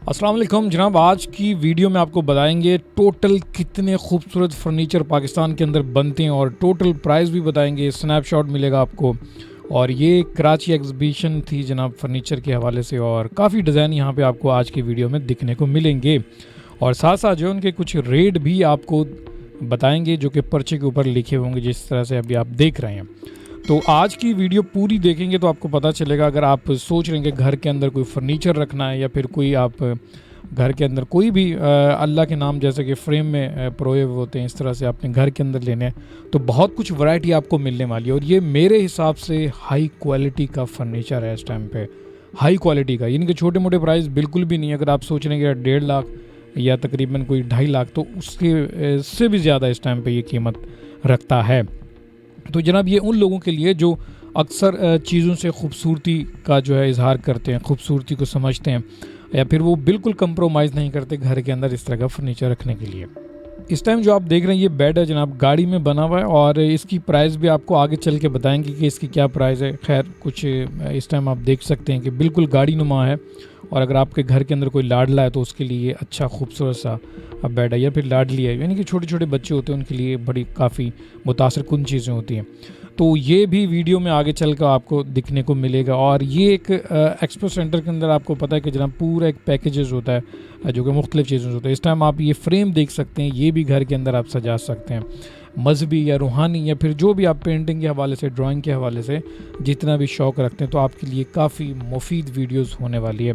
अस्सलाम वालेकुम जनाब। आज की वीडियो में आपको बताएंगे टोटल कितने खूबसूरत फर्नीचर पाकिस्तान के अंदर बनते हैं और टोटल प्राइस भी बताएंगे, स्नैपशॉट मिलेगा आपको। और ये कराची एग्जीबिशन थी जनाब फर्नीचर के हवाले से, और काफ़ी डिज़ाइन यहाँ पे आपको आज की वीडियो में दिखने को मिलेंगे। और साथ साथ जो उनके कुछ रेट भी आपको बताएंगे जो कि पर्चे के ऊपर लिखे होंगे, जिस तरह से अभी आप देख रहे हैं। तो आज की वीडियो पूरी देखेंगे तो आपको पता चलेगा। अगर आप सोच रहे हैं कि घर के अंदर कोई फर्नीचर रखना है या फिर कोई आप घर के अंदर कोई भी अल्लाह के नाम जैसे कि फ्रेम में परोए हुए होते हैं, इस तरह से आपने घर के अंदर लेने हैं, तो बहुत कुछ वैरायटी आपको मिलने वाली है। और ये मेरे हिसाब से हाई क्वालिटी का फर्नीचर है इस टाइम पे, हाई क्वालिटी का। इनके छोटे मोटे प्राइस बिल्कुल भी नहीं है। अगर आप सोच रहे हैं कि 1.5 लाख या तकरीबन कोई 2.5 लाख, तो उसके से भी ज़्यादा इस टाइम पे ये कीमत रखता है। तो जनाब ये उन लोगों के लिए जो अक्सर चीज़ों से खूबसूरती का जो है इजहार करते हैं, खूबसूरती को समझते हैं, या फिर वो बिल्कुल कंप्रोमाइज़ नहीं करते घर के अंदर इस तरह का फर्नीचर रखने के लिए। इस टाइम जो आप देख रहे हैं ये बेड है जनाब, गाड़ी में बना हुआ है, और इसकी प्राइस भी आपको आगे चल के बताएंगे कि इसकी क्या प्राइस है। खैर कुछ इस टाइम आप देख सकते हैं कि बिल्कुल गाड़ी नुमा है, और अगर आपके घर के अंदर कोई लाडला है तो उसके लिए अच्छा खूबसूरत सा बेड है, या फिर लाडली है, यानी कि छोटे छोटे बच्चे होते हैं उनके लिए बड़ी काफ़ी मुतासर कुन चीज़ें होती हैं। तो ये भी वीडियो में आगे चल कर आपको दिखने को मिलेगा। और ये एक एक्सपो सेंटर के अंदर आपको पता है कि जनाब पूरा एक पैकेजेस होता है जो कि मुख्तलिफ चीज़ों से होता है। इस टाइम आप ये फ्रेम देख सकते हैं, ये भी घर के अंदर आप सजा सकते हैं। मजहबी या रूहानी या फिर जो भी आप पेंटिंग के हवाले से, ड्राइंग के हवाले से जितना भी शौक़ रखते हैं, तो आपके लिए काफ़ी मुफीद वीडियोस होने वाली है।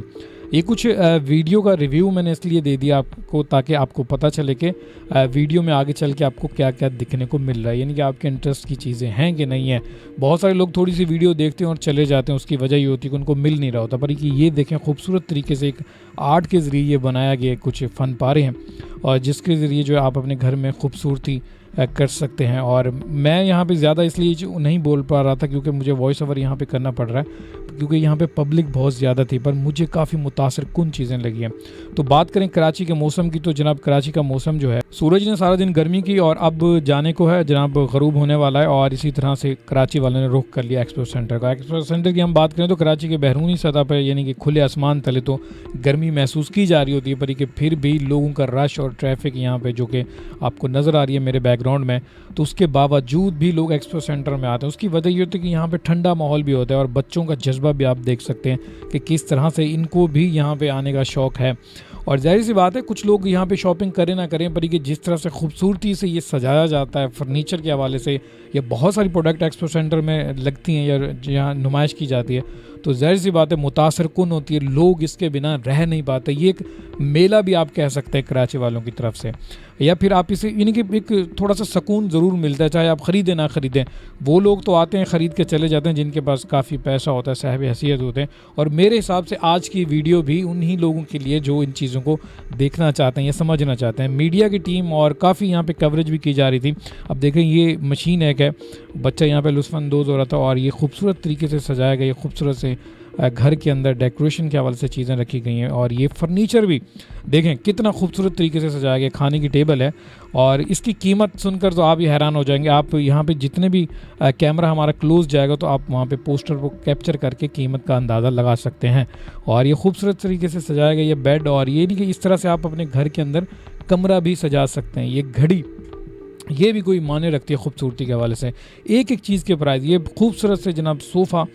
ये कुछ वीडियो का रिव्यू मैंने इसलिए दे दिया आपको ताकि आपको पता चले कि वीडियो में आगे चल के आपको क्या क्या दिखने को मिल रहा है, यानी कि आपके इंटरेस्ट की चीज़ें हैं कि नहीं है। बहुत सारे लोग थोड़ी सी वीडियो देखते हैं और चले जाते हैं, उसकी वजह ये होती है कि उनको मिल नहीं रहा होता। पर कि ये देखें खूबसूरत तरीके से एक आर्ट के ज़रिए ये बनाया गया कुछ फ़न पारे हैं, और जिसके ज़रिए जो आप अपने घर में खूबसूरती कर सकते हैं। और मैं यहाँ पे ज़्यादा इसलिए नहीं बोल पा रहा था क्योंकि मुझे वॉइस ओवर यहाँ पे करना पड़ रहा है, क्योंकि यहाँ पे पब्लिक बहुत ज़्यादा थी, पर मुझे काफ़ी मुतासर कुन चीज़ें लगी हैं। तो बात करें कराची के मौसम की, तो जनाब कराची का मौसम जो है, सूरज ने सारा दिन गर्मी की और अब जाने को है जनाब, गरूब होने वाला है। और इसी तरह से कराची वालों ने रुख कर लिया एक्सपो सेंटर का। एक्सपो सेंटर की हम बात करें तो कराची के बैरूनी सतह पर यानी कि खुले आसमान तले तो गर्मी महसूस की जा रही होती है, पर कि फिर भी लोगों का रश और ट्रैफिक यहाँ पे जो कि आपको नज़र आ रही है मेरे बैकग्राउंड में, तो उसके बावजूद भी लोग एक्सपो सेंटर में आते हैं। उसकी वजह ये होती है कि यहाँ पे ठंडा माहौल भी होता है, और बच्चों का जज्बा भी आप देख सकते हैं कि किस तरह से इनको भी यहाँ पे आने का शौक़ है। और जाहिर सी बात है कुछ लोग यहाँ पे शॉपिंग करें ना करें, पर कि जिस तरह से खूबसूरती से ये सजाया जाता है फर्नीचर के हवाले से, या बहुत सारी प्रोडक्ट एक्सपो सेंटर में लगती हैं या जहाँ नुमाइश की जाती है, तो जाहिर सी बात है मुतासर कुन होती है, लोग इसके बिना रह नहीं पाते। ये एक मेला भी आप कह सकते हैं कराची वालों की तरफ से, या फिर आप इसे यानी कि एक थोड़ा सा सुकून ज़रूर मिलता है, चाहे आप ख़रीदें ना ख़रीदें। वो लोग तो आते हैं ख़रीद के चले जाते हैं जिनके पास काफ़ी पैसा होता है, साहिब हैसियत होते हैं। और मेरे हिसाब से आज की वीडियो भी उन्हीं लोगों के लिए जो इन चीज़ों को देखना चाहते हैं या समझना चाहते हैं। मीडिया की टीम और काफ़ी यहाँ पे कवरेज भी की जा रही थी। अब देखें ये मशीन एक है, बच्चा यहाँ पे लुत्फ़अंदोज़ हो रहा था, और ये खूबसूरत तरीके से सजाया गया, खूबसूरत से घर के अंदर डेकोरेशन के हवाले से चीज़ें रखी गई हैं। और ये फर्नीचर भी देखें कितना खूबसूरत तरीके से सजाया गया, खाने की टेबल है, और इसकी कीमत सुनकर तो आप ही हैरान हो जाएंगे। आप यहाँ पे जितने भी कैमरा हमारा क्लोज जाएगा तो आप वहाँ पे पोस्टर को कैप्चर करके कीमत का अंदाज़ा लगा सकते हैं। और ये खूबसूरत तरीके से सजाया गया ये बेड, और ये नहीं कि इस तरह से आप अपने घर के अंदर कमरा भी सजा सकते हैं। ये घड़ी ये भी कोई माने रखती है खूबसूरती के हवाले से। एक एक चीज़ के प्राइस, ये खूबसूरत से जनाब सोफ़ा,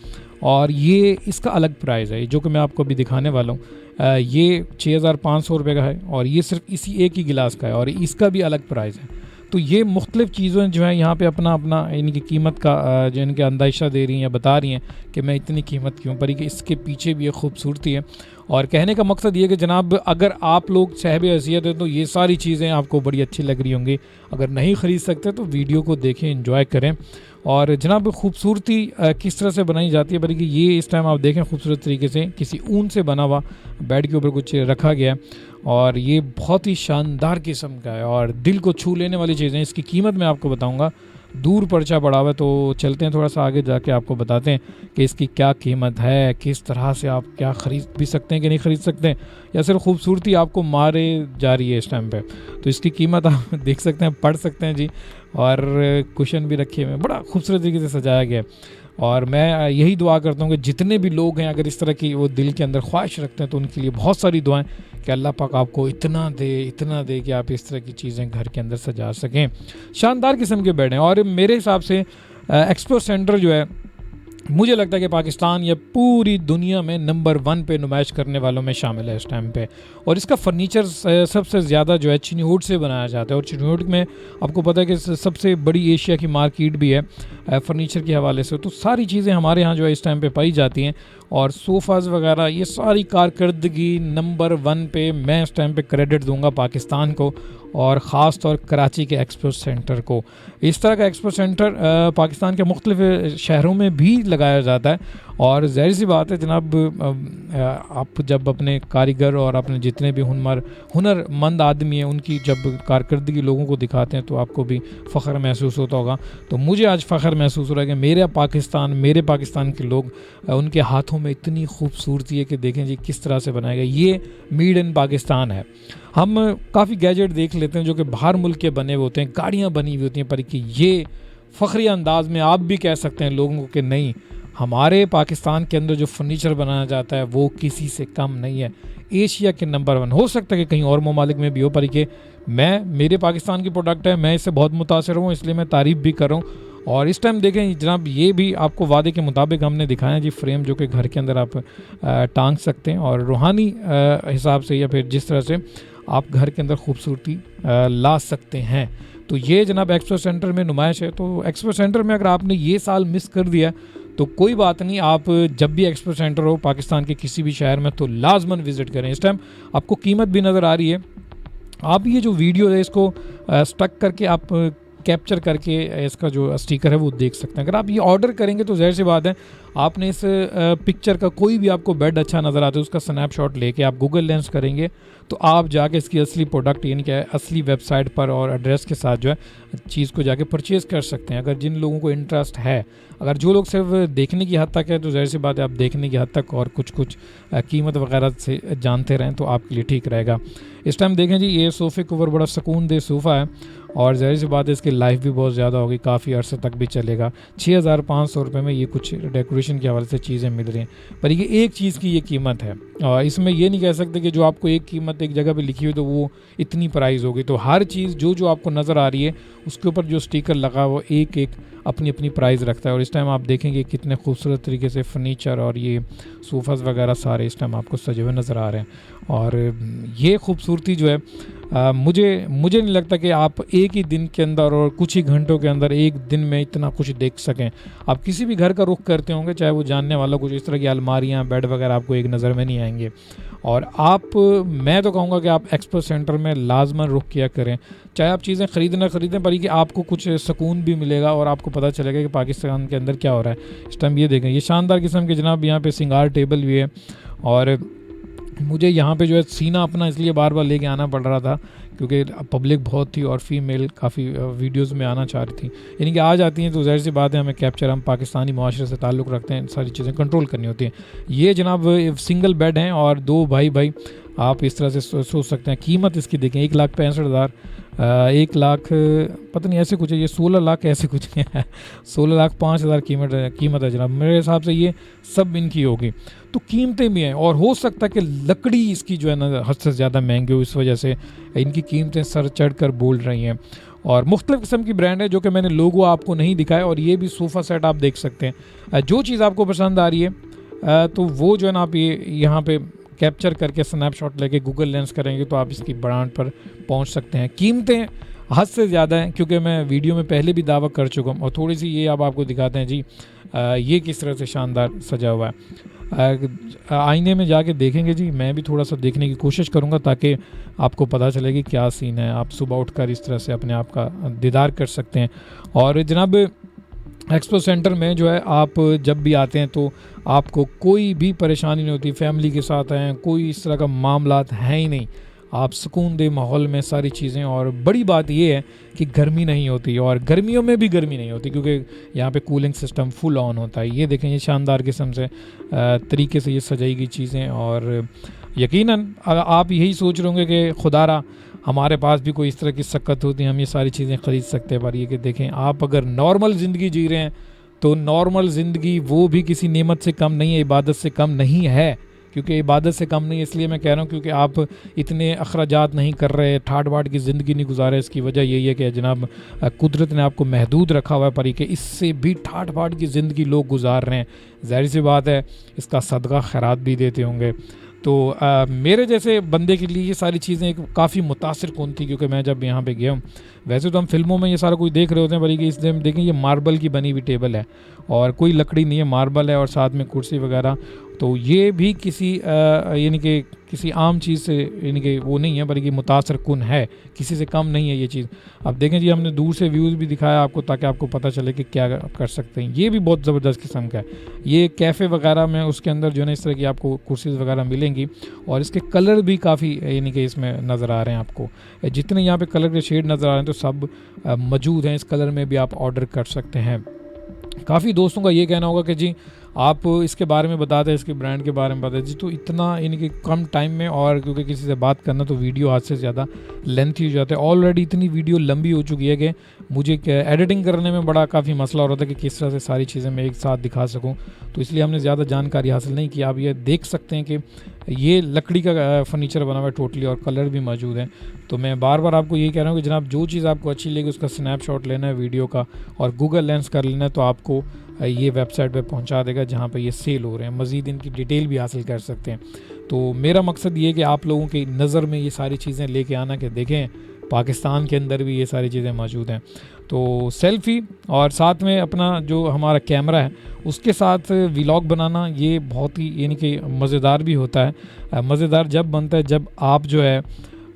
और ये इसका अलग प्राइस है जो कि मैं आपको अभी दिखाने वाला हूँ। ये 6500 रुपये का है, और ये सिर्फ इसी एक ही गिलास का है, और इसका भी अलग प्राइस है। तो ये मुख्तलिफ़ चीज़ें जो हैं यहाँ पे अपना अपना यानी कि कीमत का जो इनके अंदाज़ा दे रही हैं या बता रही हैं कि मैं इतनी कीमत क्यों, पर कि इसके पीछे भी एक खूबसूरती है। और कहने का मकसद ये कि जनाब अगर आप लोग साहिब हैसियत हैं तो ये सारी चीज़ें आपको बड़ी अच्छी लग रही होंगी। अगर नहीं ख़रीद सकते तो वीडियो को देखें, एंजॉय करें। और जनाब खूबसूरती किस तरह से बनाई जाती है, बल्कि ये इस टाइम आप देखें खूबसूरत तरीके से किसी ऊन से बना हुआ बेड के ऊपर कुछ रखा गया है, और ये बहुत ही शानदार किस्म का है और दिल को छू लेने वाली चीज़ें। इसकी कीमत मैं आपको बताऊंगा, दूर पर्चा पड़ा हुआ है, तो चलते हैं थोड़ा सा आगे जाके आपको बताते हैं कि इसकी क्या कीमत है, किस तरह से आप क्या ख़रीद भी सकते हैं कि नहीं ख़रीद सकते हैं, या सिर्फ खूबसूरती आपको मारे जा रही है इस टाइम पे। तो इसकी कीमत आप देख सकते हैं, पढ़ सकते हैं जी। और कुशन भी रखे हुए हैं, बड़ा खूबसूरत तरीके से सजाया गया है। और मैं यही दुआ करता हूँ कि जितने भी लोग हैं अगर इस तरह की वो दिल के अंदर ख्वाहिश रखते हैं तो उनके लिए बहुत सारी दुआएं कि अल्लाह पाक आपको इतना दे कि आप इस तरह की चीज़ें घर के अंदर सजा सकें। शानदार किस्म के बेड हैं और मेरे हिसाब से एक्सपो सेंटर जो है, मुझे लगता है कि पाकिस्तान या पूरी दुनिया में नंबर 1 पे नुमाइश करने वालों में शामिल है इस टाइम पे। और इसका फर्नीचर सबसे ज़्यादा जो है चिन्हूट से बनाया जाता है, और चिन्हूट में आपको पता है कि सबसे बड़ी एशिया की मार्केट भी है फर्नीचर के हवाले से। तो सारी चीज़ें हमारे यहाँ जो है इस टाइम पे पाई जाती हैं, और सोफ़ाज़ वगैरह ये सारी कारकर्दगी नंबर 1 पे मैं इस टाइम पे क्रेडिट दूंगा पाकिस्तान को, और ख़ास तौर कराची के एक्सपो सेंटर को। इस तरह का एक्सपो सेंटर पाकिस्तान के मुख्तलिफ़ शहरों में भी लगाया जाता है, और ज़ाहिर सी बात है जनाब, आप जब अपने कारीगर और अपने जितने भी हुनरमंद आदमी हैं उनकी जब कारकर्दगी लोगों को दिखाते हैं तो आपको भी फ़ख्र महसूस होता होगा। तो मुझे आज फ़ख्र महसूस हो रहा है कि मेरे पाकिस्तान के लोग, उनके हाथों में इतनी खूबसूरती है कि देखें जी किस तरह से बनाया गया, ये मेड इन पाकिस्तान है। हम काफ़ी गैजेट देख लेते हैं जो कि बाहर मुल्क के बने हुए होते हैं, गाड़ियाँ बनी हुई होती हैं, पर कि ये फ़ख्री अंदाज में आप भी कह सकते हैं लोगों को कि नहीं, हमारे पाकिस्तान के अंदर जो फर्नीचर बनाया जाता है वो किसी से कम नहीं है, एशिया के नंबर 1। हो सकता है कि कहीं और ममालिक में भी हो, पर कि मेरे पाकिस्तान की प्रोडक्ट है, मैं इससे बहुत मुतासर हूँ, इसलिए मैं तारीफ़ भी कर रहा हूँ। और इस टाइम देखें जनाब, ये भी आपको वादे के मुताबिक हमने दिखाया जी फ्रेम जो कि घर के अंदर आप टांग सकते हैं, और रूहानी हिसाब से या फिर जिस तरह से आप घर के अंदर खूबसूरती ला सकते हैं। तो ये जनाब एक्सपो सेंटर में नुमाइश है। तो एक्सपो सेंटर में अगर आपने ये साल मिस कर दिया तो कोई बात नहीं, आप जब भी एक्सपो सेंटर हो पाकिस्तान के किसी भी शहर में तो लाजमन विज़िट करें। इस टाइम आपको कीमत भी नज़र आ रही है, आप ये जो वीडियो है इसको स्टक करके आप कैप्चर करके इसका जो स्टिकर है वो देख सकते हैं। अगर आप ये ऑर्डर करेंगे तो ज़ाहिर सी बात है आपने इस पिक्चर का कोई भी आपको बेड अच्छा नज़र आता है उसका स्नैपशॉट लेके आप गूगल लेंस करेंगे तो आप जाके इसकी असली प्रोडक्ट यानी कि असली वेबसाइट पर और एड्रेस के साथ जो है चीज़ को जाके परचेज़ कर सकते हैं। अगर जिन लोगों को इंटरेस्ट है, अगर जो लोग सिर्फ देखने की हद तक है तो ज़ाहिर सी बात है आप देखने की हद तक और कुछ कीमत वगैरह से जानते रहें तो आपके लिए ठीक रहेगा। इस टाइम देखें जी, ये सोफ़े के ऊपर बड़ा सुकूनदेह सोफ़ा है और ज़ाहिर सी बात है इसकी लाइफ भी बहुत ज़्यादा होगी, काफ़ी अरसे तक भी चलेगा। 6500 रुपये में ये कुछ डेकोरेशन के हवाले से चीज़ें मिल रही हैं, पर ये एक चीज़ की ये कीमत है और इसमें ये नहीं कह सकते कि जो आपको एक कीमत एक जगह पे लिखी हुई तो वो इतनी प्राइस होगी। तो हर चीज़ जो आपको नज़र आ रही है उसके ऊपर जो स्टिकर लगा वो एक अपनी अपनी प्राइस रखता है। और इस टाइम आप देखेंगे कितने खूबसूरत तरीके से फर्नीचर और ये सोफ़ाज़ वगैरह सारे इस टाइम आपको सजे हुए नज़र आ रहे हैं। और ये खूबसूरती जो है मुझे नहीं लगता कि आप एक ही दिन के अंदर और कुछ ही घंटों के अंदर एक दिन में इतना कुछ देख सकें। आप किसी भी घर का रुख करते होंगे, चाहे वो जानने वाला कुछ इस तरह की अलमारियाँ बेड वगैरह आपको एक नज़र में नहीं आएंगे। और मैं तो कहूँगा कि आप एक्सपो सेंटर में लाजमन रुख किया करें, चाहे आप चीज़ें खरीदें पर कि आपको कुछ सुकून भी मिलेगा और आपको पता चलेगा कि पाकिस्तान के अंदर क्या हो रहा है। इस टाइम ये देखें, ये शानदार किस्म के जनाब यहाँ पे सिंगार टेबल भी है और मुझे यहाँ पे जो है सीना अपना इसलिए बार बार लेके आना पड़ रहा था क्योंकि पब्लिक बहुत थी और फीमेल काफ़ी वीडियोस में आना चाह रही थी, यानी कि आ जाती हैं तो ज़ाहिर सी बात है हमें कैप्चर, हम पाकिस्तानी माशरे से ताल्लुक़ रखते हैं, सारी चीज़ें कंट्रोल करनी होती हैं। ये जनाब सिंगल बेड हैं और दो भाई आप इस तरह से सोच सकते हैं। कीमत इसकी देखें 1,65,000, 1 लाख पता नहीं ऐसे कुछ है, ये 16 लाख ऐसे कुछ है 16,05,000 कीमत है जनाब। मेरे हिसाब से ये सब इनकी होगी। तो कीमतें भी हैं और हो सकता है कि लकड़ी इसकी जो है ना हद से ज़्यादा महंगी हो, इस वजह से इनकी कीमतें सर चढ़ कर बोल रही हैं। और मुख्तलिफ़ किस्म की ब्रांड है जो कि मैंने लोगो आपको नहीं दिखाया। और ये भी सोफ़ा सेट आप देख सकते हैं, जो चीज़ आपको पसंद आ रही है तो वो जो है ना आप ये यहाँ पे कैप्चर करके स्नैपशॉट लेके गूगल लेंस करेंगे तो आप इसकी ब्रांड पर पहुंच सकते हैं। कीमतें हद से ज़्यादा हैं क्योंकि मैं वीडियो में पहले भी दावा कर चुका हूँ। और थोड़ी सी ये अब आपको दिखाते हैं जी, ये किस तरह से शानदार सजा हुआ है। आईने में जाके देखेंगे जी, मैं भी थोड़ा सा देखने की कोशिश करूँगा ताकि आपको पता चले कि क्या सीन है। आप सुबह उठकर इस तरह से अपने आप का दीदार कर सकते हैं। और जनाब एक्सपो सेंटर में जो है आप जब भी आते हैं तो आपको कोई भी परेशानी नहीं होती, फैमिली के साथ हैं, कोई इस तरह का मामलात हैं ही नहीं, आप सुकूनदेह माहौल में सारी चीज़ें। और बड़ी बात ये है कि गर्मी नहीं होती और गर्मियों में भी गर्मी नहीं होती क्योंकि यहाँ पे कूलिंग सिस्टम फुल ऑन होता है। ये देखें, ये शानदार किस्म से तरीके से ये सजाई गई चीज़ें। और यकीनन आप यही सोच रहे होंगे कि खुदारा हमारे पास भी कोई इस तरह की सक्कत होती है, हम ये सारी चीज़ें ख़रीद सकते हैं। पर ये कि देखें, आप अगर नॉर्मल ज़िंदगी जी रहे हैं तो नॉर्मल ज़िंदगी वो भी किसी नेमत से कम नहीं है, इबादत से कम नहीं है। क्योंकि इबादत से कम नहीं, इसलिए मैं कह रहा हूँ क्योंकि आप इतने अखराजात नहीं कर रहे, ठाट बाट की ज़िंदगी नहीं गुजारे। इसकी वजह यही है कि जनाब कुदरत ने आपको महदूद रखा हुआ है पर कि इससे भी ठाट बाट की ज़िंदगी लोग गुजार रहे हैं। ज़ाहिर सी बात है इसका सदका खैरात भी देते होंगे। तो मेरे जैसे बंदे के लिए ये सारी चीज़ें काफ़ी मुतासिर कौन थी, क्योंकि मैं जब यहाँ पे गया हूँ, वैसे तो हम फिल्मों में ये सारा कुछ देख रहे होते हैं पर कि इसमें देखें ये मार्बल की बनी हुई टेबल है और कोई लकड़ी नहीं है, मार्बल है और साथ में कुर्सी वगैरह। तो ये भी किसी यानी कि किसी आम चीज़ से यानी कि वो नहीं है बल्कि मुतासर कुन है, किसी से कम नहीं है ये चीज़। अब देखें जी, हमने दूर से व्यूज़ भी दिखाया आपको ताकि आपको पता चले कि क्या कर सकते हैं। ये भी बहुत ज़बरदस्त किस्म का है। ये कैफ़े वगैरह में उसके अंदर जो है ना इस तरह की आपको कुर्सीज़ वगैरह मिलेंगी और इसके कलर भी काफ़ी यानी कि इसमें नज़र आ रहे हैं आपको। जितने यहाँ पे कलर के शेड नज़र आ रहे हैं तो सब मौजूद हैं, इस कलर में भी आप ऑर्डर कर सकते हैं। काफ़ी दोस्तों का ये कहना होगा कि जी आप इसके बारे में बताते हैं, इसके ब्रांड के बारे में बताते हैं जी, तो इतना यानी कि कम टाइम में, और क्योंकि किसी से बात करना तो वीडियो आज से ज़्यादा लेंथी हो जाता है। ऑलरेडी इतनी वीडियो लंबी हो चुकी है कि मुझे एडिटिंग करने में बड़ा काफ़ी मसला हो रहा था कि किस तरह से सारी चीज़ें मैं एक साथ दिखा सकूं, तो इसलिए हमने ज़्यादा जानकारी हासिल नहीं की। आप ये देख सकते हैं कि ये लकड़ी का फर्नीचर बना हुआ है टोटली और कलर भी मौजूद हैं। तो मैं बार बार आपको ये कह रहा हूँ कि जनाब जो चीज़ आपको अच्छी लगी उसका स्नैपशॉट लेना है वीडियो का और गूगल लेंस कर लेना है, तो आपको ये वेबसाइट पे पहुंचा देगा जहाँ पे ये सेल हो रहे हैं। मज़ीद इनकी डिटेल भी हासिल कर सकते हैं। तो मेरा मकसद ये कि आप लोगों की नज़र में ये सारी चीज़ें लेके आना कि देखें पाकिस्तान के अंदर भी ये सारी चीज़ें मौजूद हैं। तो सेल्फ़ी और साथ में अपना जो हमारा कैमरा है उसके साथ व्लॉग बनाना ये बहुत ही यानी कि मज़ेदार भी होता है। मज़ेदार जब बनता है जब आप जो है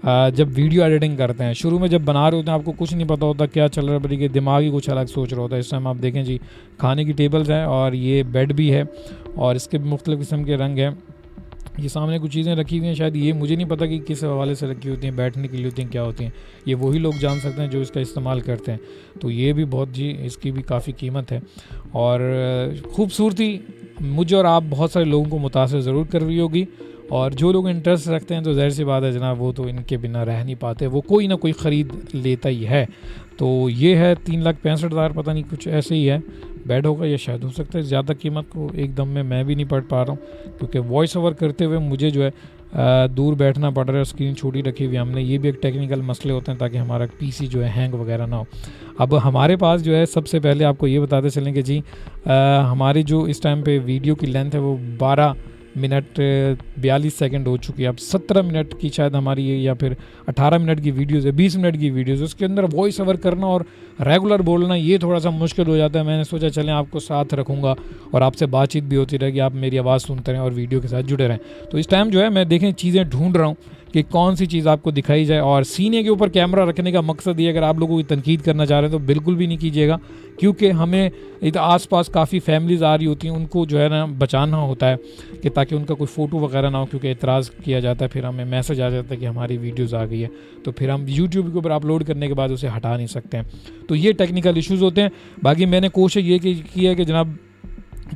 जब वीडियो एडिटिंग करते हैं। शुरू में जब बना रहे होते हैं आपको कुछ नहीं पता होता क्या चल रहा है, बल्कि दिमाग ही कुछ अलग सोच रहा होता है। इस टाइम आप देखें जी, खाने की टेबल्स हैं और ये बेड भी है और इसके भी मुख्तलिफ़ किस्म के रंग हैं। ये सामने कुछ चीज़ें रखी हुई हैं, शायद ये मुझे नहीं पता कि किस हवाले से रखी होती हैं, बैठने के लिए होती हैं, क्या होती हैं, ये वही लोग जान सकते हैं जो इसका इस्तेमाल करते हैं। तो ये भी बहुत जी, इसकी भी काफ़ी कीमत है और ख़ूबसूरती मुझे और आप बहुत सारे लोगों को मुतासर ज़रूर कर रही होगी। और जो लोग इंटरेस्ट रखते हैं तो ज़ाहिर सी बात है जनाब, वो तो इनके बिना रह नहीं पाते, वो कोई ना कोई ख़रीद लेता ही है। तो ये है 3,65,000, पता नहीं कुछ ऐसे ही है बेड होगा, या शायद हो सकता है ज़्यादा कीमत को एकदम में मैं भी नहीं पढ़ पा रहा हूँ क्योंकि वॉइस ओवर करते हुए मुझे जो है दूर बैठना पड़ रहा है, स्क्रीन छोटी रखी हुई हमने। ये भी एक टेक्निकल मसले होते हैं ताकि हमारा पीसी जो है हैंग वगैरह ना हो। अब हमारे पास जो है सबसे पहले आपको ये बताते चलें कि जी हमारी जो इस टाइम पे वीडियो की लेंथ है वो 12 मिनट 42 सेकंड हो चुकी है। अब 17 मिनट की शायद हमारी या फिर 18 मिनट की वीडियोज़ है, 20 मिनट की वीडियोज़, उसके अंदर वॉइस ओवर करना और रेगुलर बोलना ये थोड़ा सा मुश्किल हो जाता है। मैंने सोचा चलें आपको साथ रखूँगा और आपसे बातचीत भी होती रहेगी, आप मेरी आवाज़ सुनते रहें और वीडियो के साथ जुड़े रहें। तो इस टाइम जो है मैं देखें चीज़ें ढूंढ रहा हूँ कि कौन सी चीज़ आपको दिखाई जाए। और सीने के ऊपर कैमरा रखने का मकसद ये, अगर आप लोगों की तनकीद करना चाह रहे हैं तो बिल्कुल भी नहीं कीजिएगा, क्योंकि हमें इधर आसपास काफ़ी फैमिलीज़ आ रही होती हैं, उनको जो है ना बचाना होता है कि ताकि उनका कोई फ़ोटो वगैरह ना हो, क्योंकि एतराज़ किया जाता है, फिर हमें मैसेज आ जाता है कि हमारी वीडियोज़ आ गई है, तो फिर हम यूट्यूब के ऊपर अपलोड करने के बाद उसे हटा नहीं सकते हैं। तो ये टेक्निकल इश्यूज़ होते हैं। बाकी मैंने कोशिश ये की है कि जनाब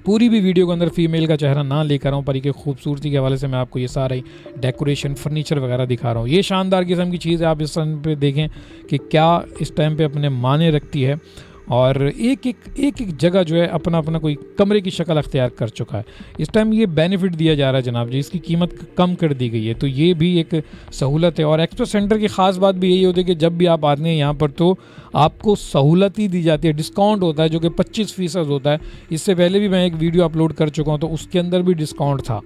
पूरी भी वीडियो के अंदर फीमेल का चेहरा ना लेकर आऊँ, पर के खूबसूरती के हवाले से मैं आपको ये सारा ही डेकोरेशन फर्नीचर वगैरह दिखा रहा हूँ। ये शानदार किस्म की चीज़ है, आप इस टाइम पे देखें कि क्या इस टाइम पे अपने माने रखती है और एक एक जगह जो है अपना अपना कोई कमरे की शक्ल अख्तियार कर चुका है। इस टाइम ये बेनिफिट दिया जा रहा है जनाब जी, इसकी कीमत कम कर दी गई है, तो ये भी एक सहूलत है। और एक्सपो सेंटर की ख़ास बात भी यही होती है कि जब भी आप आते हैं यहाँ पर तो आपको सहूलत ही दी जाती है, डिस्काउंट होता है जो कि 25% होता है। इससे पहले भी मैं एक वीडियो अपलोड कर चुका हूँ तो उसके अंदर भी डिस्काउंट था,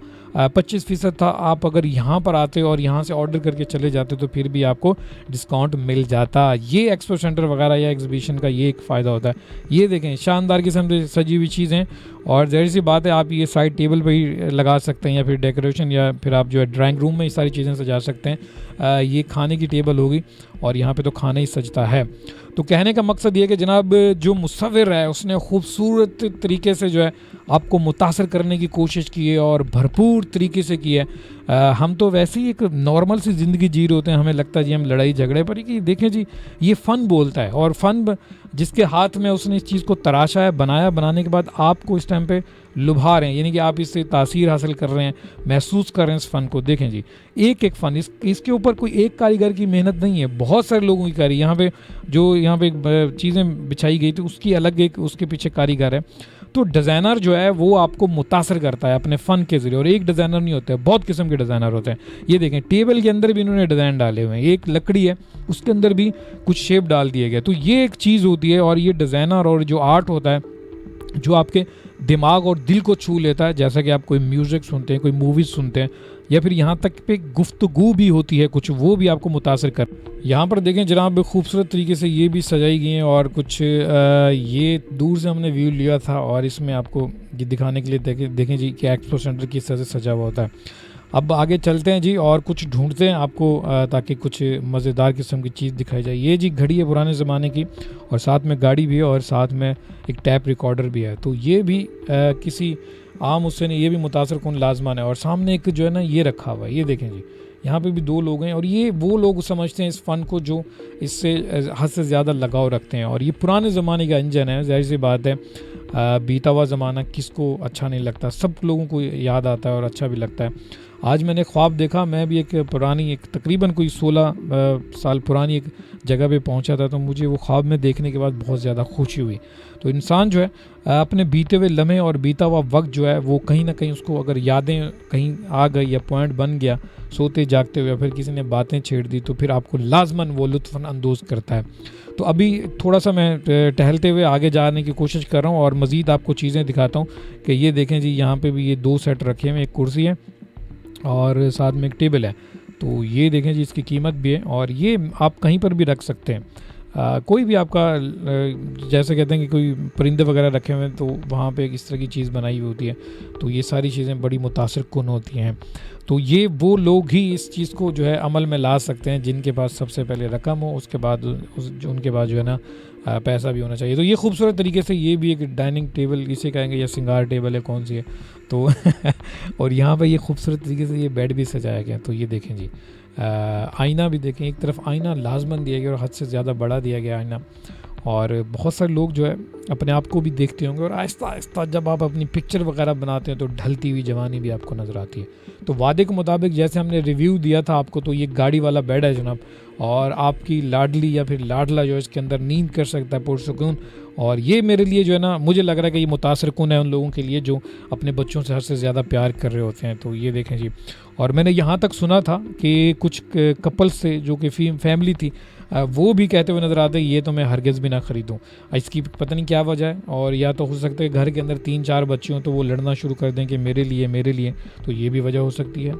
25% था। आप अगर यहाँ पर आते और यहाँ से ऑर्डर करके चले जाते तो फिर भी आपको डिस्काउंट मिल जाता। ये एक्सपो सेंटर वगैरह या एग्जीबिशन का ये एक फ़ायदा होता है। ये देखें शानदार किस्म से सजी हुई चीज़ें, और ज़ाहिर सी बात है आप ये साइड टेबल पे ही लगा सकते हैं या फिर डेकोरेशन, या फिर आप जो है ड्राइंग रूम में ये सारी चीज़ें सजा सकते हैं। ये खाने की टेबल होगी और यहाँ पे तो खाना ही सजता है। तो कहने का मकसद ये है कि जनाब जो मुसव्विर है उसने खूबसूरत तरीके से जो है आपको मुतासर करने की कोशिश की है और भरपूर तरीके से की है। हम तो वैसे ही एक नॉर्मल सी ज़िंदगी जी रहे होते हैं, हमें लगता है जी हम लड़ाई झगड़े पर, कि देखें जी ये फ़न बोलता है, और फ़न जिसके हाथ में उसने इस चीज़ को तराशा है, बनाया, बनाने के बाद आपको इस टाइम पे लुभा रहे हैं, यानी कि आप इससे तासीर हासिल कर रहे हैं, महसूस कर रहे हैं इस फ़न को। देखें जी एक एक फ़न, इसके ऊपर कोई एक कारीगर की मेहनत नहीं है, बहुत सारे लोगों की कारी। यहाँ पे जो यहाँ पे चीज़ें बिछाई गई थी उसकी अलग एक उसके पीछे कारीगर है। तो डिज़ाइनर जो है वो आपको मुतासर करता है अपने फ़न के ज़रिए। और एक डिज़ाइनर नहीं होते, बहुत किस्म के डिज़ाइनर होते हैं। ये देखें टेबल के अंदर भी इन्होंने डिज़ाइन डाले हुए हैं, एक लकड़ी है उसके अंदर भी कुछ शेप डाल दिए गए। तो ये एक चीज़ होती है। और ये डिज़ाइनर और जो आर्ट होता है जो आपके दिमाग और दिल को छू लेता है, जैसा कि आप कोई म्यूज़िक सुनते हैं, कोई मूवीज़ सुनते हैं, या फिर यहाँ तक पे गुफ्तगू भी होती है कुछ, वो भी आपको मुतासर कर। यहाँ पर देखें जनाब खूबसूरत तरीके से ये भी सजाई गई हैं। और कुछ ये दूर से हमने व्यू लिया था और इसमें आपको ये दिखाने के लिए देखें जी कि एक्सपो सेंटर किस तरह से सजा हुआ होता है। अब आगे चलते हैं जी और कुछ ढूंढते हैं आपको ताकि कुछ मज़ेदार किस्म की चीज़ दिखाई जाए। ये जी घड़ी है पुराने ज़माने की, और साथ में गाड़ी भी है और साथ में एक टैप रिकॉर्डर भी है। तो ये भी किसी आम उससे नहीं, ये भी मुतासर कौन लाजमान है। और सामने एक जो है ना ये रखा हुआ है, ये देखें जी, यहाँ पे भी दो लोग हैं। और ये वो लोग समझते हैं इस फ़न को जो इससे हद से ज़्यादा लगाव रखते हैं। और ये पुराने ज़माने का इंजन है, ज़ाहिर सी बात है बीता हुआ ज़माना किसको अच्छा नहीं लगता, सब लोगों को याद आता है और अच्छा भी लगता है। आज मैंने ख्वाब देखा, मैं भी एक पुरानी एक तकरीबन कोई 16 साल पुरानी एक जगह पे पहुंचा था। तो मुझे वो ख्वाब में देखने के बाद बहुत ज़्यादा खुशी हुई। तो इंसान जो है अपने बीते हुए लम्हे और बीता हुआ वक्त जो है वो कहीं ना कहीं उसको अगर यादें कहीं आ गई या पॉइंट बन गया सोते जागते हुए, फिर किसी ने बातें छेड़ दी, तो फिर आपको लाजमन वो लुत्फ़ अंदोज़ करता है। तो अभी थोड़ा सा मैं टहलते हुए आगे जाने की कोशिश कर रहा हूँ और मज़ीद आपको चीज़ें दिखाता हूँ कि ये देखें जी, यहाँ पे भी ये 2 सेट रखे हुए, एक कुर्सी है और साथ में एक टेबल है। तो ये देखें जी, इसकी कीमत भी है और ये आप कहीं पर भी रख सकते हैं। कोई भी आपका जैसे कहते हैं कि कोई परिंदे वगैरह रखे हुए हैं तो वहाँ पे इस तरह की चीज़ बनाई हुई होती है। तो ये सारी चीज़ें बड़ी मुतासिर कुन होती हैं। तो ये वो लोग ही इस चीज़ को जो है अमल में ला सकते हैं जिनके पास सबसे पहले रकम हो, उसके बाद उनके पास जो है ना पैसा भी होना चाहिए। तो ये खूबसूरत तरीके से ये भी एक डाइनिंग टेबल इसे कहेंगे या सिंगार टेबल है, कौन सी है तो और यहाँ पर ये खूबसूरत तरीके से ये बेड भी सजाया गया। तो ये देखें जी, आईना भी देखें, एक तरफ आईना लाजमन दिया गया और हद से ज़्यादा बड़ा दिया गया आईना। और बहुत सारे लोग जो है अपने आप को भी देखते होंगे और आहिस्ता आहिस्ता जब आप अपनी पिक्चर वगैरह बनाते हैं तो ढलती हुई जवानी भी आपको नज़र आती है। तो वादे के मुताबिक जैसे हमने रिव्यू दिया था आपको, तो ये गाड़ी वाला बेड है जनाब, और आपकी लाडली या फिर लाडला जो है इसके अंदर नींद कर सकता है पुरसुकून। और ये मेरे लिए जो है ना, मुझे लग रहा है कि ये मुतासर कुन है उन लोगों के लिए जो अपने बच्चों से हद से ज़्यादा प्यार कर रहे होते हैं। तो ये देखें जी, और मैंने यहाँ तक सुना था कि कुछ कपल्स से जो कि फैमिली थी वो भी कहते हुए नज़र आते हैं ये तो मैं हरगिज़ भी ना ख़रीदूँ। इसकी पता नहीं क्या वजह है, और या तो हो सकता है घर के अंदर 3-4 बच्चे हों तो वो लड़ना शुरू कर दें कि मेरे लिए मेरे लिए, तो ये भी वजह हो सकती है।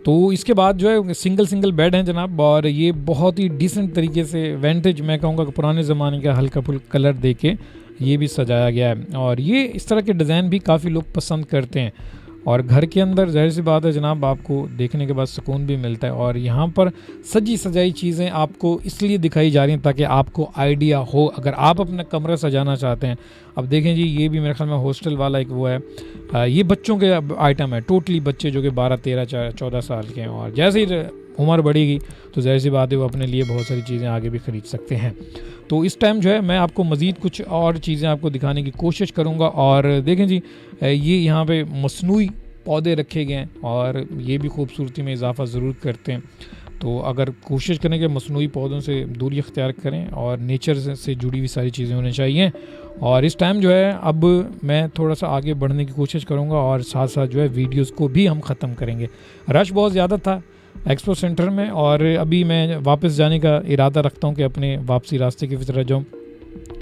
तो इसके बाद जो है सिंगल बेड हैं जनाब, और ये बहुत ही डिसेंट तरीके से वेंटेज, मैं कहूँगा कि पुराने ज़माने का हल्का फुल्का कलर दे के ये भी सजाया गया है। और ये इस तरह के डिज़ाइन भी काफ़ी लोग पसंद करते हैं। और घर के अंदर ज़ाहिर सी बात है जनाब आपको देखने के बाद सुकून भी मिलता है। और यहाँ पर सजी सजाई चीज़ें आपको इसलिए दिखाई जा रही हैं ताकि आपको आइडिया हो अगर आप अपना कमरा सजाना चाहते हैं। अब देखें जी, ये भी मेरे ख्याल में हॉस्टल वाला एक वो है, ये बच्चों के आइटम है, टोटली बच्चे जो कि 12, 13, 14 साल के हैं। और जैसे ही उम्र बढ़ेगी तो ज़ाहिर सी बात है वो अपने लिए बहुत सारी चीज़ें आगे भी ख़रीद सकते हैं। तो इस टाइम जो है मैं आपको मज़ीद कुछ और चीज़ें आपको दिखाने की कोशिश करूँगा। और देखें जी, ये यहाँ पे मसनूई पौधे रखे गए हैं और ये भी खूबसूरती में इजाफ़ा ज़रूर करते हैं। तो अगर कोशिश करें कि मसनूई पौधों से दूरी अख्तियार करें और नेचर से जुड़ी हुई सारी चीज़ें होनी चाहिए। और इस टाइम जो है अब मैं थोड़ा सा आगे बढ़ने की कोशिश करूँगा और साथ साथ जो है वीडियोज़ को भी हम ख़त्म करेंगे। रश बहुत ज़्यादा था एक्सपो सेंटर में, और अभी मैं वापस जाने का इरादा रखता हूँ कि अपने वापसी रास्ते की तरफ जाऊँ।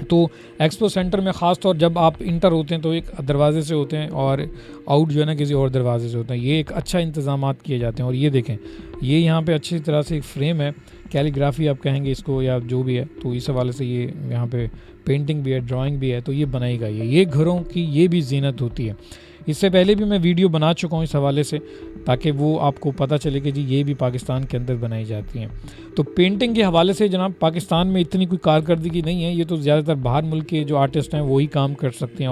तो एक्सपो सेंटर में ख़ास तौर जब आप इंटर होते हैं तो एक दरवाज़े से होते हैं और आउट जो है ना किसी और दरवाज़े से होता है। ये एक अच्छा इंतज़ामात किए जाते हैं। और ये देखें, ये यहाँ पे अच्छी तरह से एक फ्रेम है, कैलीग्राफी आप कहेंगे इसको या जो भी है, तो इस हवाले से ये यहाँ पे पेंटिंग भी है, ड्राइंग भी है, तो ये बनाई गई है। ये घरों की ये भी जीनत होती है। इससे पहले भी मैं वीडियो बना चुका हूँ इस हवाले से ताकि वो आपको पता चले कि जी ये भी पाकिस्तान के अंदर बनाई जाती हैं। तो पेंटिंग के हवाले से जनाब पाकिस्तान में इतनी कोई कारकर्दगी नहीं है, ये तो ज़्यादातर बाहर मुल्क के जो आर्टिस्ट हैं वही काम कर सकते हैं।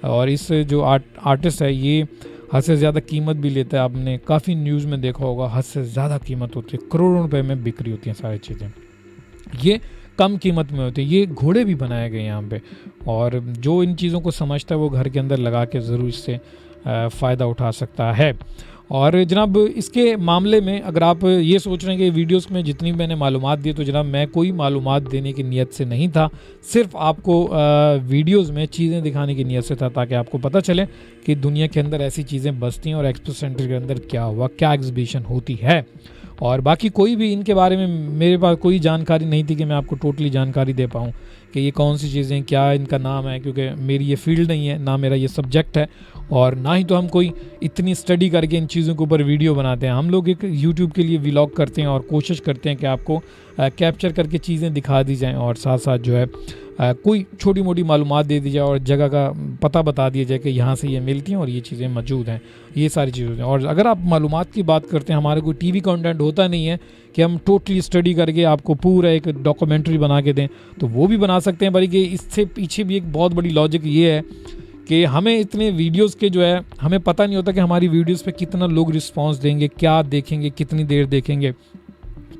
और इस जो आर्टिस्ट है ये हद से ज़्यादा कीमत भी लेता है। आपने काफ़ी न्यूज़ में देखा होगा, हद से ज़्यादा कीमत होती है, करोड़ों रुपए में बिक्री होती हैं सारी चीज़ें, ये कम कीमत में होती है। ये घोड़े भी बनाए गए यहाँ पे, और जो इन चीज़ों को समझता है वो घर के अंदर लगा के ज़रूर इससे फ़ायदा उठा सकता है। और जनाब इसके मामले में अगर आप ये सोच रहे हैं कि वीडियोस में जितनी मैंने मालूमात दी, तो जनाब मैं कोई मालूमात देने की नीयत से नहीं था, सिर्फ आपको वीडियोस में चीज़ें दिखाने की नीयत से था, ताकि आपको पता चले कि दुनिया के अंदर ऐसी चीज़ें बसती हैं और एक्सपो सेंटर के अंदर क्या हुआ, क्या एग्जीबिशन होती है। और बाकी कोई भी इनके बारे में मेरे पास कोई जानकारी नहीं थी कि मैं आपको टोटली जानकारी दे पाऊँ कि ये कौन सी चीज़ें हैं, क्या इनका नाम है, क्योंकि मेरी ये फील्ड नहीं है, ना मेरा ये सब्जेक्ट है, और ना ही तो हम कोई इतनी स्टडी करके इन चीज़ों के ऊपर वीडियो बनाते हैं। हम लोग एक यूट्यूब के लिए व्लॉग करते हैं और कोशिश करते हैं कि आपको कैप्चर करके चीज़ें दिखा दी जाएँ और साथ साथ जो है कोई छोटी मोटी मालूमात दे दी जाए और जगह का पता बता दिया जाए कि यहाँ से ये मिलती हैं और ये चीज़ें मौजूद हैं, ये सारी चीज़ें हैं। और अगर आप मालूमात की बात करते हैं, हमारे कोई टीवी कंटेंट होता नहीं है कि हम टोटली स्टडी करके आपको पूरा एक डॉक्यूमेंट्री बना के दें, तो वो भी बना सकते हैं, बल्कि इससे पीछे भी एक बहुत बड़ी लॉजिक ये है कि हमें इतने वीडियोस के जो है हमें पता नहीं होता कि हमारी वीडियोस पे कितना लोग रिस्पांस देंगे, क्या देखेंगे, कितनी देर देखेंगे।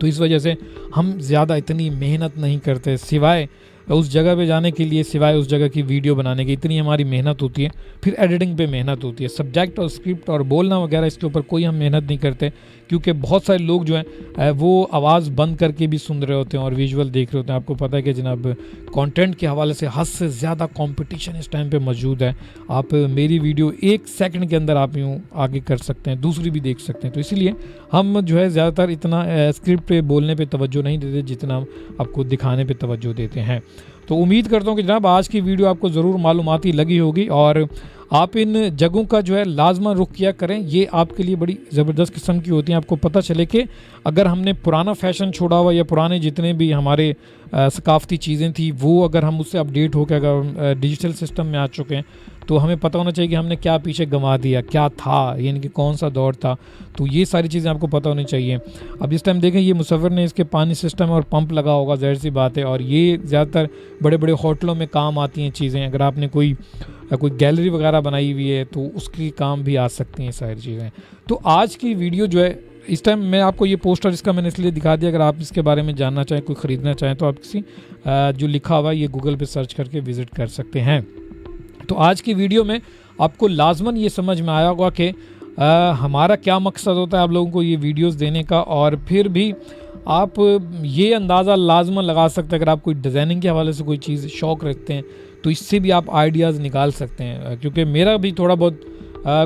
तो इस वजह से हम ज़्यादा इतनी मेहनत नहीं करते, सिवाय उस जगह पे जाने के लिए, सिवाय उस जगह की वीडियो बनाने की इतनी हमारी मेहनत होती है, फिर एडिटिंग पे मेहनत होती है। सब्जेक्ट और स्क्रिप्ट और बोलना वगैरह इसके ऊपर कोई हम मेहनत नहीं करते, क्योंकि बहुत सारे लोग जो हैं वो आवाज़ बंद करके भी सुन रहे होते हैं और विजुअल देख रहे होते हैं। आपको पता है कि जनाब कंटेंट के हवाले से हद से ज़्यादा कंपटीशन इस टाइम पे मौजूद है। आप मेरी वीडियो 1 सेकंड के अंदर आप यूँ आगे कर सकते हैं, दूसरी भी देख सकते हैं। तो इसीलिए हम जो है ज़्यादातर इतना स्क्रिप्ट पे बोलने पे तवज्जो नहीं देते जितना हम आपको दिखाने पे तवज्जो देते हैं। तो उम्मीद करता हूँ कि जनाब आज की वीडियो आपको ज़रूर मालूमाती लगी होगी और आप इन जगहों का जो है लाजमा रुख किया करें। ये आपके लिए बड़ी ज़बरदस्त किस्म की होती हैं। आपको पता चले कि अगर हमने पुराना फ़ैशन छोड़ा हुआ या पुराने जितने भी हमारे सकाफ़ती चीज़ें थी, वो अगर हम उससे अपडेट होकर अगर डिजिटल सिस्टम में आ चुके हैं, तो हमें पता होना चाहिए कि हमने क्या पीछे गंवा दिया, क्या था, यानी कि कौन सा दौर था। तो ये सारी चीज़ें आपको पता होनी चाहिए। अब इस टाइम देखें, ये मुसव्विर ने इसके पानी सिस्टम और पंप लगा होगा, ज़ाहिर सी बात है, और ये ज़्यादातर बड़े बड़े होटलों में काम आती हैं चीज़ें। अगर आपने कोई गैलरी वगैरह बनाई हुई है तो उसकी काम भी आ सकती हैं सारी चीज़ें। तो आज की वीडियो जो है, इस टाइम मैं आपको ये पोस्टर इसका मैंने इसलिए दिखा दिया, अगर आप इसके बारे में जानना चाहें, कोई ख़रीदना चाहें, तो आप किसी जो लिखा हुआ है ये गूगल पे सर्च करके विज़िट कर सकते हैं। तो आज की वीडियो में आपको लाजमन ये समझ में आया होगा कि हमारा क्या मकसद होता है आप लोगों को ये वीडियोस देने का, और फिर भी आप ये अंदाज़ा लाजमन लगा सकते हैं, अगर आप कोई डिज़ाइनिंग के हवाले से कोई चीज़ शौक़ रखते हैं तो इससे भी आप आइडियाज़ निकाल सकते हैं। क्योंकि मेरा भी थोड़ा बहुत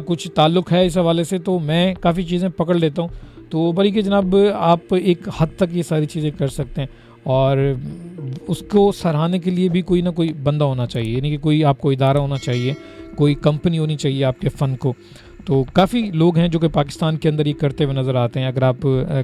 कुछ ताल्लुक़ है इस हवाले से, तो मैं काफ़ी चीज़ें पकड़ लेता हूँ। तो बल्कि जनाब आप एक हद तक ये सारी चीज़ें कर सकते हैं, और उसको सराहने के लिए भी कोई ना कोई बंदा होना चाहिए, यानी कि कोई आपको इदारा होना चाहिए, कोई कंपनी होनी चाहिए आपके फ़न को। तो काफ़ी लोग हैं जो कि पाकिस्तान के अंदर ये करते हुए नज़र आते हैं। अगर आप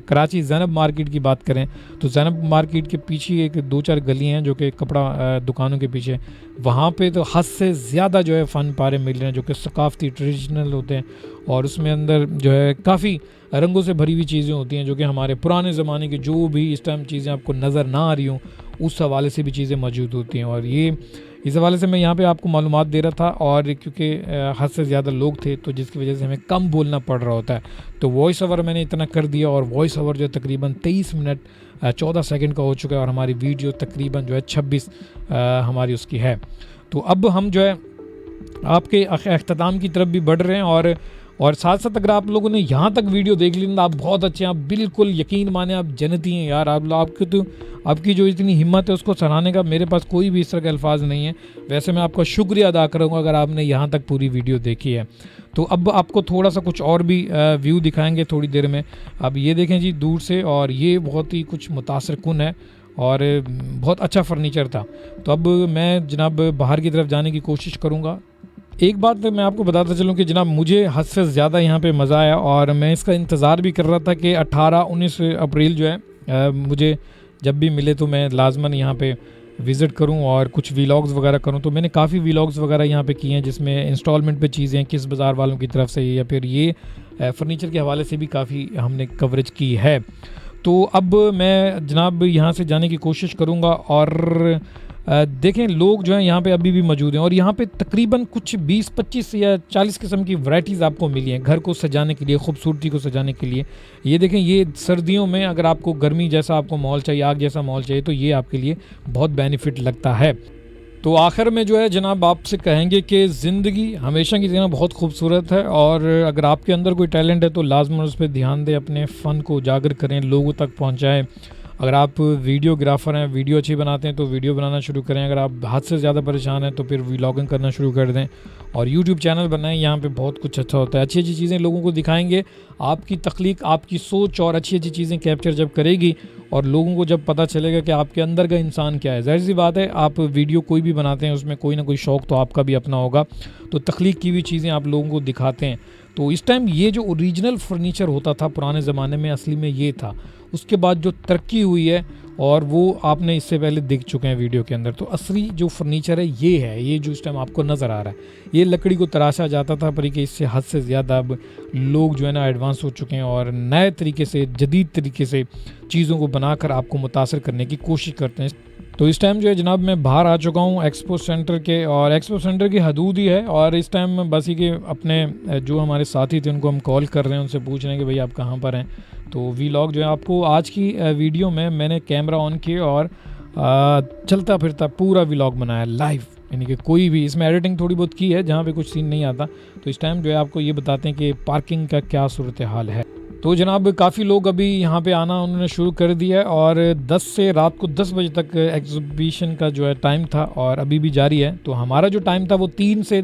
कराची ज़ैनब मार्केट की बात करें तो ज़ैनब मार्केट के पीछे एक 2-4 गलियाँ हैं जो कि कपड़ा दुकानों के पीछे, वहाँ पे तो हद से ज़्यादा जो है फ़न पारे मिल रहे हैं जो कि सकाफ़ती ट्रेडिशनल होते हैं, और उसमें अंदर जो है काफ़ी रंगों से भरी हुई चीज़ें होती हैं जो कि हमारे पुराने ज़माने की जो भी इस टाइम चीज़ें आपको नज़र ना आ रही हों, उस हवाले से भी चीज़ें मौजूद होती हैं। और ये इस हवाले से मैं यहाँ पे आपको मालूमात दे रहा था, और क्योंकि हद से ज़्यादा लोग थे तो जिसकी वजह से हमें कम बोलना पड़ रहा होता है, तो वॉइस ओवर मैंने इतना कर दिया, और वॉइस ओवर जो है तकरीबन 23 मिनट 14 सेकंड का हो चुका है, और हमारी वीडियो तकरीबन जो है 26 हमारी उसकी है। तो अब हम जो है आपके अख्ताम की तरफ भी बढ़ रहे हैं, और साथ साथ अगर आप लोगों ने यहाँ तक वीडियो देख ली ना, आप बहुत अच्छे हैं, आप बिल्कुल यकीन माने आप जन्नती हैं यार। आपकी जो इतनी हिम्मत है उसको सराहने का मेरे पास कोई भी इस तरह के अल्फाज नहीं है। वैसे मैं आपका शुक्रिया अदा करूँगा अगर आपने यहाँ तक पूरी वीडियो देखी है। तो अब आपको थोड़ा सा कुछ और भी व्यू दिखाएंगे थोड़ी देर में। अब ये देखें जी दूर से, और ये बहुत ही कुछ मुतासिर कुन है और बहुत अच्छा फर्नीचर था। तो अब मैं जनाब बाहर की तरफ जाने की कोशिश करूँगा। एक बात तो मैं आपको बताता चलूँ कि जनाब मुझे हद से ज़्यादा यहाँ पे मज़ा आया, और मैं इसका इंतज़ार भी कर रहा था कि 18-19 अप्रैल जो है मुझे जब भी मिले तो मैं लाजमन यहाँ पे विज़िट करूँ और कुछ व्लॉग्स वगैरह करूँ। तो मैंने काफ़ी व्लॉग्स वगैरह यहाँ पे किए हैं जिसमें इंस्टॉलमेंट पे चीज़ें किस बाज़ार वालों की तरफ से, या फिर ये फ़र्नीचर के हवाले से भी काफ़ी हमने कवरेज की है। तो अब मैं जनाब यहाँ से जाने की कोशिश करूँगा, और देखें लोग जो हैं यहाँ पे अभी भी मौजूद हैं, और यहाँ पे तकरीबन कुछ 20-25 या 40 किस्म की वैराइटीज़ आपको मिली हैं घर को सजाने के लिए, खूबसूरती को सजाने के लिए। ये देखें, ये सर्दियों में अगर आपको गर्मी जैसा आपको माहौल चाहिए, आग जैसा माहौल चाहिए, तो ये आपके लिए बहुत बेनिफिट लगता है। तो आखिर में जो है जनाब आपसे कहेंगे कि ज़िंदगी हमेशा की तरह बहुत खूबसूरत है, और अगर आपके अंदर कोई टैलेंट है तो लाजमन उस पर ध्यान दें, अपने फ़न को उजागर करें, लोगों तक पहुंचाएं। अगर आप वीडियोग्राफर हैं, वीडियो अच्छी बनाते हैं तो वीडियो बनाना शुरू करें। अगर आप हद से ज़्यादा परेशान हैं तो फिर व्लॉगिंग करना शुरू कर दें और यूट्यूब चैनल बनाएं। यहाँ पे बहुत कुछ अच्छा होता है, अच्छी अच्छी चीज़ें लोगों को दिखाएंगे। आपकी तख्लीक, आपकी सोच और अच्छी अच्छी चीज़ें कैप्चर जब करेगी और लोगों को जब पता चलेगा कि आपके अंदर का इंसान क्या है, ज़ाहिर सी बात है आप वीडियो कोई भी बनाते हैं उसमें कोई ना कोई शौक़ तो आपका भी अपना होगा, तो तख्लीक की भी चीज़ें आप लोगों को दिखाते हैं। तो इस टाइम ये जो ओरिजिनल फर्नीचर होता था पुराने ज़माने में, असली में ये था। उसके बाद जो तरक्की हुई है और वो आपने इससे पहले देख चुके हैं वीडियो के अंदर, तो असली जो फर्नीचर है ये है, ये जो इस टाइम आपको नज़र आ रहा है। ये लकड़ी को तराशा जाता था पर कि इससे हद से ज़्यादा अब लोग जो है ना एडवांस हो चुके हैं और नए तरीके से, जदीद तरीके से चीज़ों को बनाकर आपको मुतासर करने की कोशिश करते हैं। तो इस टाइम जो है जनाब मैं बाहर आ चुका हूँ एक्सपो सेंटर के, और एक्सपो सेंटर की हदूद ही है। और इस टाइम बस ये कि अपने जो हमारे साथी थे उनको हम कॉल कर रहे हैं, उनसे पूछ रहे हैं कि भाई आप कहाँ पर हैं। तो वीलॉग जो है आपको आज की वीडियो में मैंने कैमरा ऑन किया और चलता फिरता पूरा वीलॉग बनाया लाइव, यानी कि कोई भी इसमें एडिटिंग थोड़ी बहुत की है जहाँ पे कुछ सीन नहीं आता। तो इस टाइम जो है आपको ये बताते हैं कि पार्किंग का क्या सूरत हाल है। तो जनाब काफ़ी लोग अभी यहाँ पे आना उन्होंने शुरू कर दिया है, और 10 से रात को 10 बजे तक एग्जीबिशन का जो है टाइम था और अभी भी जारी है। तो हमारा जो टाइम था वो 3 से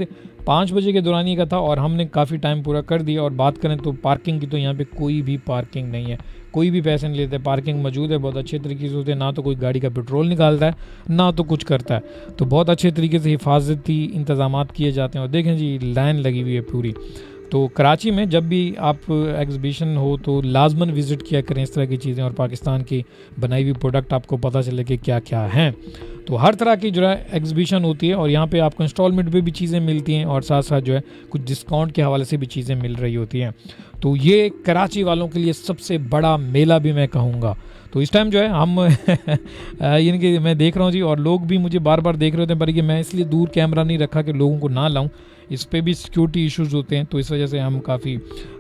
5 बजे के दौरान का था और हमने काफ़ी टाइम पूरा कर दिया। और बात करें तो पार्किंग की, तो यहाँ पे कोई भी पार्किंग नहीं है, कोई भी पैसे नहीं लेते। पार्किंग मौजूद है, बहुत अच्छे तरीके से होते हैं, ना तो कोई गाड़ी का पेट्रोल निकालता है ना तो कुछ करता है। तो बहुत अच्छे तरीके से हिफाजती इंतजाम किए जाते हैं। और देखें जी लाइन लगी हुई है पूरी। तो कराची में जब भी आप एग्जीबिशन हो तो लाजमन विज़िट किया करें इस तरह की चीज़ें, और पाकिस्तान की बनाई हुई प्रोडक्ट आपको पता चले कि क्या क्या हैं। तो हर तरह की जो है एग्जीबिशन होती है और यहाँ पे आपको इंस्टॉलमेंट पे भी चीज़ें मिलती हैं और साथ साथ जो है कुछ डिस्काउंट के हवाले से भी चीज़ें मिल रही होती हैं। तो ये कराची वालों के लिए सबसे बड़ा मेला भी मैं कहूँगा। तो इस टाइम जो है हम यानी कि मैं देख रहा हूँ जी, और लोग भी मुझे बार बार देख रहे होते हैं, पर कि मैं इसलिए दूर कैमरा नहीं रखा कि लोगों को ना लाऊं। इस पे भी सिक्योरिटी इश्यूज़ होते हैं, तो इस वजह से हम काफ़ी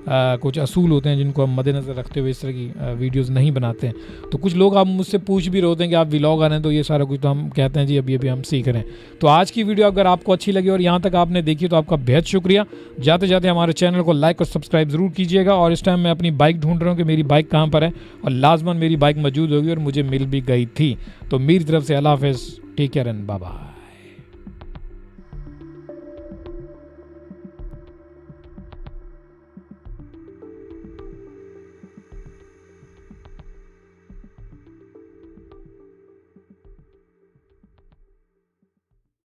कुछ असूल होते हैं जिनको हम मद्देनज़र रखते हुए इस तरह की वीडियोज़ नहीं बनाते हैं। तो कुछ लोग आप मुझसे पूछ भी रहे होते हैं कि आप व्लॉग आ रहे हैं, तो ये सारा कुछ तो हम कहते हैं जी अभी अभी हम सीख रहे हैं। तो आज की वीडियो अगर आपको अच्छी लगी और यहाँ तक आपने देखी तो आपका बेहद शुक्रिया। जाते जाते हमारे चैनल को लाइक और सब्सक्राइब ज़रूर कीजिएगा। और इस टाइम मैं अपनी बाइक ढूंढ रहा हूँ कि मेरी बाइक कहाँ पर है, और लाजमन मेरी बाइक मौजूद होगी और मुझे मिल भी गई थी। तो मेरी तरफ से अल्लाह हाफ़िज़, take care and bye bye.